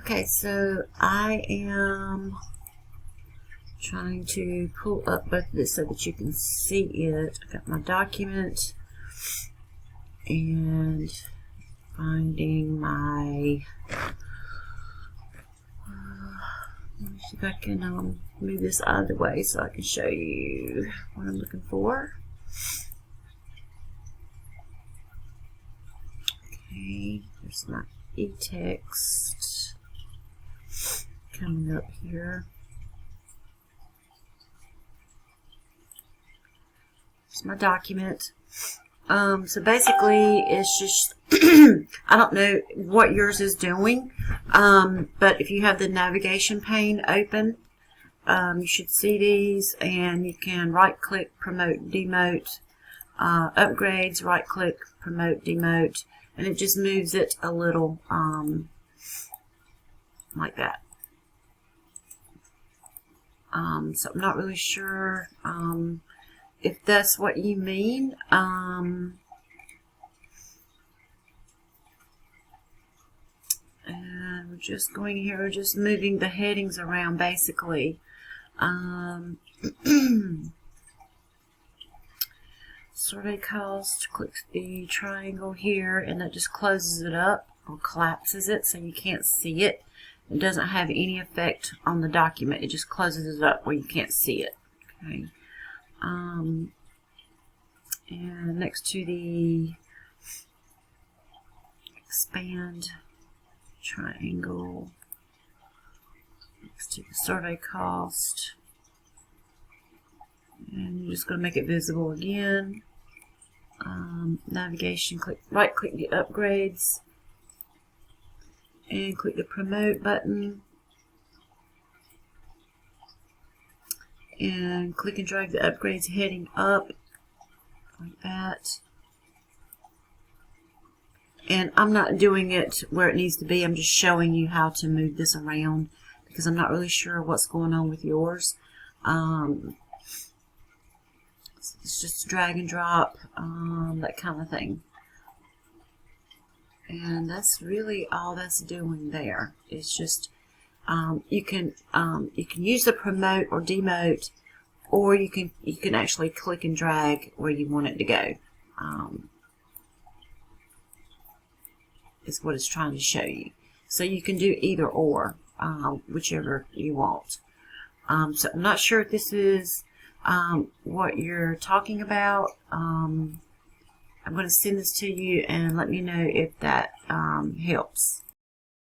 Okay, so I am trying to pull up both of this so that you can see it. I got my document and finding my let me see if I can move this out of the way so I can show you what I'm looking for. Okay, there's my e-text coming up here. It's my document. So basically it's just I don't know what yours is doing, but if you have the navigation pane open, you should see these, and you can right click promote demote, upgrades, right click promote demote, and it just moves it a little like that. So I'm not really sure if that's what you mean. And we're just going here, we're just moving the headings around basically. Survey cost, click the triangle here, and that just closes it up or collapses it so you can't see it. It doesn't have any effect on the document. It just closes it up where you can't see it. Okay. And next to the expand triangle, next to the survey cost, and you're just going to make it visible again. Navigation, right click the upgrades and click the promote button and click and drag the upgrades heading up like that. And I'm not doing it where it needs to be. I'm just showing you how to move this around because I'm not really sure what's going on with yours. It's just drag and drop, that kind of thing. And that's really all that's doing there. It's just you can use the promote or demote, or you can actually click and drag where you want it to go. Is what it's trying to show you. So you can do either or, whichever you want. So I'm not sure if this is what you're talking about. I'm going to send this to you and let me know if that helps.